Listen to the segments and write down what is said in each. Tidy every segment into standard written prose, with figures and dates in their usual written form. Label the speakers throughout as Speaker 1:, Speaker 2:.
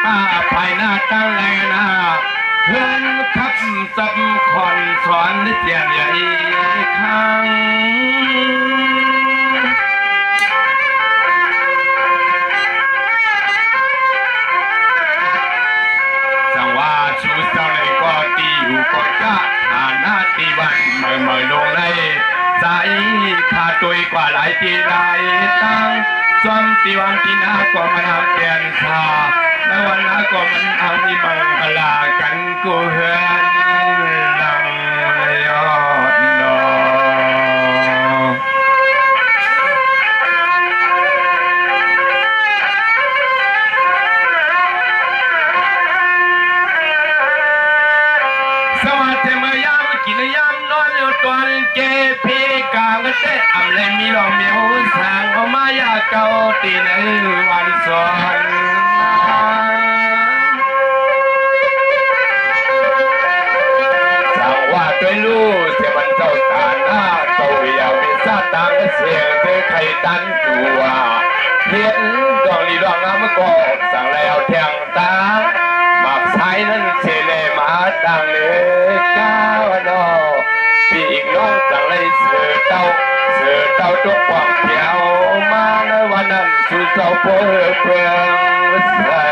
Speaker 1: ป้าภายหน้าตั้งแรงนะเพื่อนขับสับคอนสอนเสียงใหญ่ข้างสังว่าชูเสาในก็ตีอยู่ก็กะหาหน้าตีวันเมื่อลงในใจขาดตัวกว่าหลายตีหลายตั้งสวมตีวันตีหน้าก็มันเอาแกนชาในวันหน้าก็มันเอามีบังกลากันกูเฮือนลังยอดนอสวัสดีเมื่อยามกินยามนอนอยู่ตอนเก็บพีกางเตะอำเลยมีลมมีหูสางออกมายาเก่าตีในวันสอนสั่งว่าด้วยลูกเสียบันเจ้าตาหน้าโตอยาวิซาตามเสียงเธอใครตันตัวเห็นดองลีดองน้ำก็สั่งแล้วแทงตาหมากสายนั้นเสเลมาดังเลยก้าวนอปีอีกน้องสั่งเลยเสือเต้าทุกความเขียวมาในวันนั้นสู่เสาโพเปลืองใส่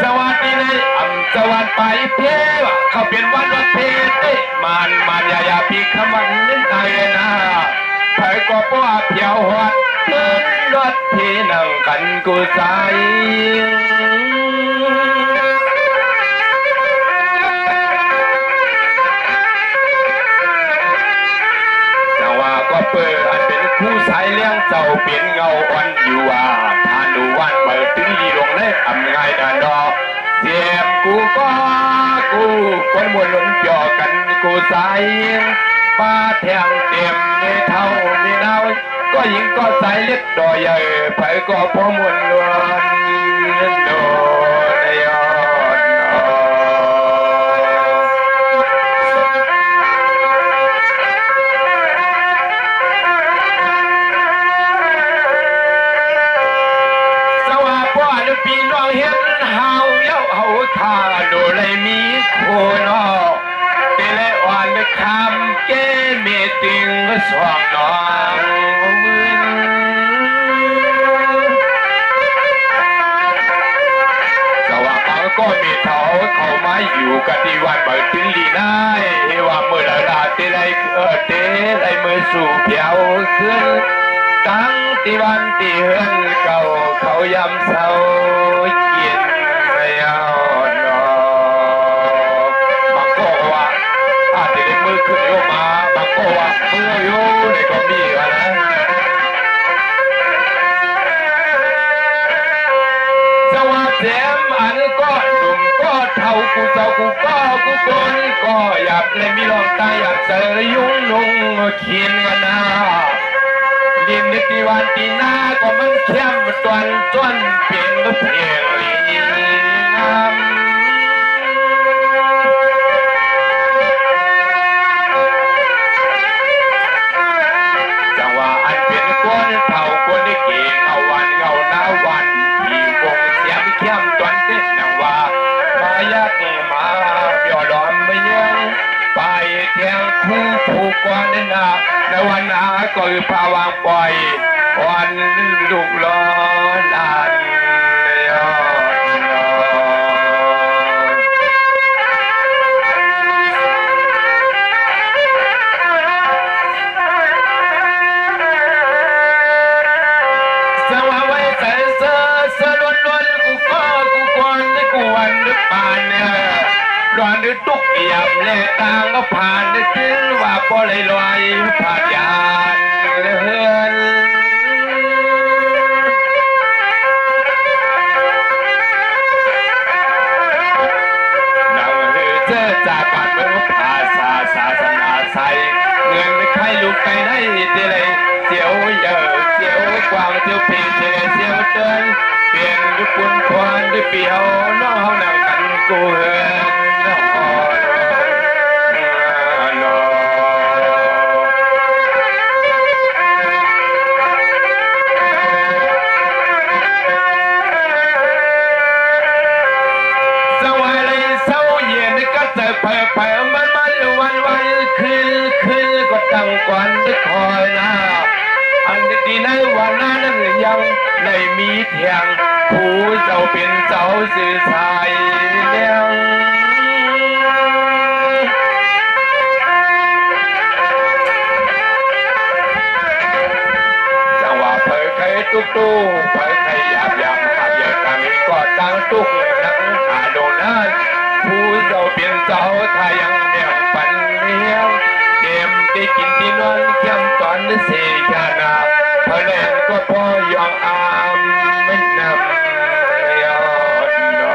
Speaker 1: สวัสดีในสวัสดีไปเพียวเขาเป็นวันเพเตมันยาปีขมันนิดหน่อยนะเผยก็ป้าเพียวหัดขึ้นรถที่นั่งกันกูใส่แต่ว่าก็เปิดอันเป็นผู้สายเลี้ยงเจ้าเปลี่ยนเงาอ่อนอยู่ว่าทานดูวันเปิดถึงลีลงได้ทำไงดันดอเสียมกูคนมวลล้นเกี่ยวกันกูใส่ป้าแทงเต็มในเท่ามีเนาก็ยิงก็ใส่เล็กดอยใหญ่ไผก็พอมวลล้วนโดนยอดสวัสดิ์พ่อหรือพี่น้องเห็นเฮาเย้าเฮาท่าโดเลยมีโคนอเตเลอ่อนคำเกเมติงสว่างนองก็มีเขามาอยู่กันที่วันเปิดถึงลีน่าเฮว่าเมื่อลาเตไลเตไลเมื่อสู่เพียวขึ้นตั้งที่วันที่เฮือนเก่าเขายำเศร้าเย็นไม่เอาหนอบางก็ว่าอาจจะได้มือขึ้นโยมาบางก็ว่ามือโยในก็มีกันนะสวัสดีอันก็ก็เท่ากูเจ้ากูคนก็อยากเลยมีลองตาอยากเจอยุ่งนุ่งเขียนกันนะลินนิติวันตีหน้าก็มันเข้มตวนจนเปลี่ยนเพียงลีงามจังว่าอันเป็นคนเท่าคนได้เก่งเอาวันเงาหน้าวันที่วงเสียงเข้มตวนเต้นนังว่ายักมาเบี่ยวล้อมไม่ยังไปแทงคู่ผูกก่อนนะในวันนาก็พาวางปล่อยวันลูกล้อลานยอดสว่าไว้ใส่เสื้อล้วนกูควรกูวันนึกปานเนี่ยร้อนนึกตุกยำเล่ต่างก็ผ่านนึกถึงว่าพอเลยลอยผ่านยานเฮือนนั่งหือเจอจากการเมืองภาษาศาสนาใส่เงินไม่ใครลูกไปได้ที่ไรเสียวเยอะเสียวกว้างเสียวเพียงเสียวเดินเปลี่ยนด้วยปุ่นควันด้วยเปียวน้องนั่งกันกูเฮือน เพอมันวันคืนก็ตั้งก่อนจะคอยนะอันดีในวันนั้นยังได้มีเทียงผู้เจ้าเป็นเจ้าสื่อสายเลี้ยงจังหวะเพอเคยตุกเพอเคยหยาบขับเยอะกันก็ตั้งตุกนักขาโดนนั้นผู้เจ้าเป็นเจ้าทายังเดี่ยวปันเลี้ยงเกมได้กินที่นอนเข้มตอนเสียนาเพอเล่นก็พอยองอามไม่นำยอดนอ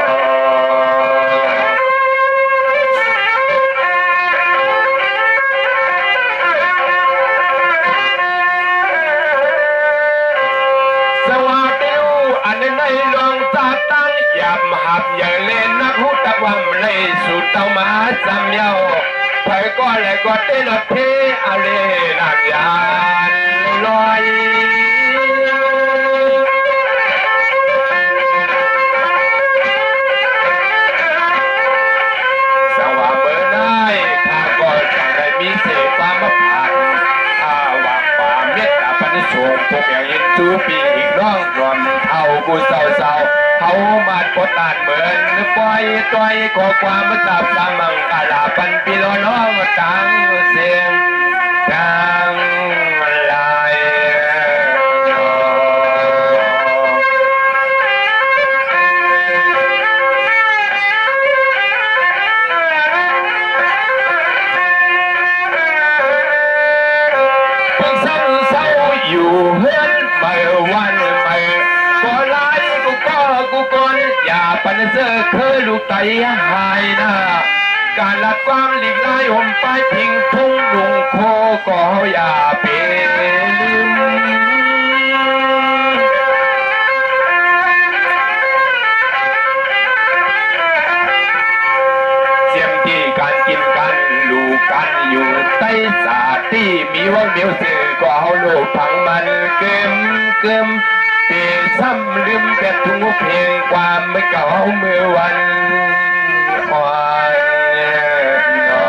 Speaker 1: สวัสดีอันในหลวงตาตั้งยามหับใหญ่เล่นนักหุตะวันเลยสุดเต้ามาจำเยาไปก็เลยก็เต้นเทอะไรนักยานลอยสว่าเบอร์ได้ข้าก็จะได้มีเสกความผ่านว่าความเมตตาปันส่งพวกอย่างยินจูปีอีกร้องรวมเท่ากูเศร้าเขามาปดตานเหมือนปล่อยต่อยขอความมาจับสามังกาลาปันปีล้อน้องตังเสียงตังลายเพิ่งเศร้าอยู่เฮือนไม่วันไม่ก็ไล่กูก่อนอย่าปันเสือเคยลูกไตหายนะการละความหลีกไล่ห่มไปพิงทุ่งลุงโคก็อย่าเป็นลืมเสียมที่การกินกันลูกกันอยู่ใต้สาที่มีว่าเมียวสื่อก็เอาลูกพังมันเกิมเปลี่ยนซ้ำลืมแต่ทุกเพลงความไม่เก่าเมื่อวันอ่อนนอ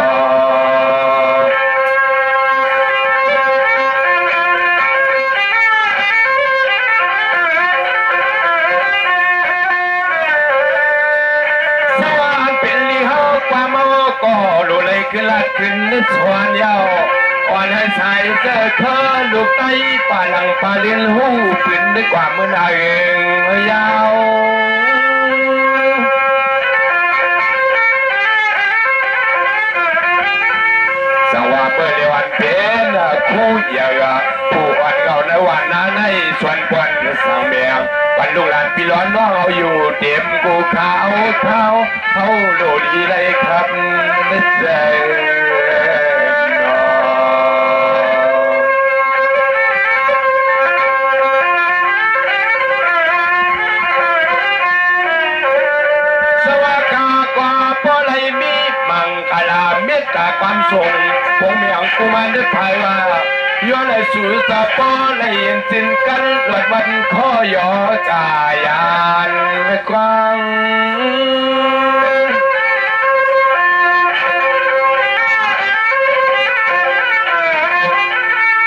Speaker 1: สวรรค์เป็นลีเฮาความเมาก็รู้เลยขึ้นลัดขึ้นนึกสวนยาวอ่อนให้ใส่เสื้อเธอลูกไตป่าหลังป่าเลี้ยนหูปืนด้วยความมือหนาเองยาวสว่าเปิดในวันเป็นคู่เยอะผู้วันเก่าในวันนั้นในส่วนปนสังเมียงวันลูกหลานพี่ร้อนน้องเอาอยู่เต็มกูเขาโดดีเลยครับนึกใจความส่งผมอย่างกูมานึกภายว่าย้อนเลยสู่สะปอเลยเห็นสินกันหลัดวันข้อยอกายานกว้าง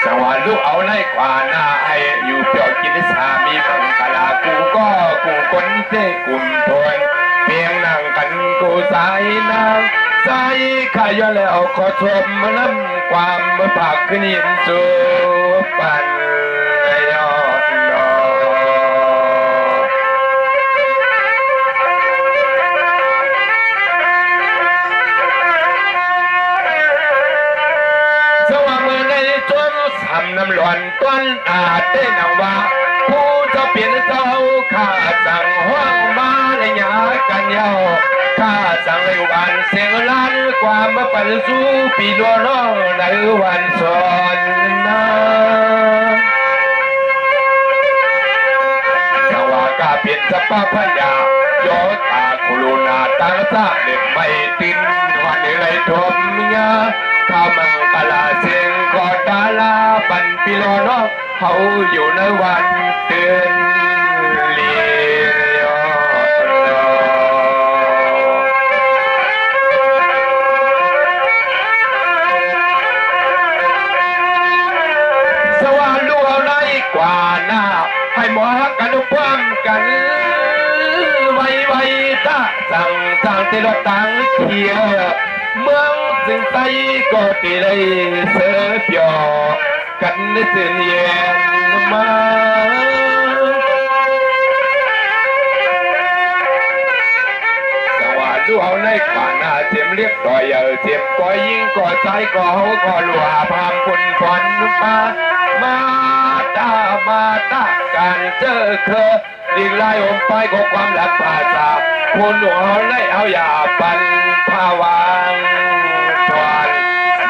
Speaker 1: สวัสดีลูกเอาไล่กว่าหน้าให้อยู่เปล่ากินสามีบังกะลากูคนเตะกลุ่มทนเพียงนั่งกันกูสายนางใจข้าย้อนแล้วขอชมน้ำความเมื่อปากขึ้นยินจูปันยอดนอสว่ามือในจนทำน้ำหล่อนต้นอาจได้นำว่าผู้จะเปลี่ยนเจ้าข้าสั่งห้องมาในยากันเยาข้าสั่งในวันเสียงล้านความมาปั่นสู้ปีดัวน้องในวันสอนนาสว่ากาเปลี่ยนสภาพพยายอตาคุรุนาตาซาเด็กไม่ตินวันไรทมยาข้ามังกลาเสียงกอดาลาปั่นปีดัวน้องเขาอยู่ในวันเตือนส ว่าหน้าให้หมอกันความกันไวตาสั่งทางที่รถตังเขียวเมืองสิงไตก็ตีเลยเสือเปียวกันตื่นเย็นมาดูเอาในป่าหน้าเทียมเรียกต่อยเทียมก่อยยิงก่อใจก่อเขาก่อหลัวพามคุณควันมาตาการเจอเคอดีไล่อมไปของความหลักภาษาคุณหนูเอาในเอาอย่าปันภาวางทวน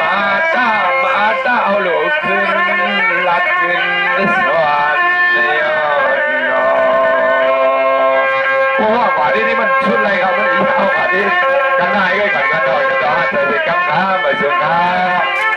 Speaker 1: มาตาเอาหลูกขึ้นหลักขึ้นสวนยอดนอเพราะว่าป่าที่นี่มันชุดอะไรครับมันอีกเอาป่าที่กันนายก็ก่อนกันดอยเธอเป็นกำน้ำมาสุดท้าย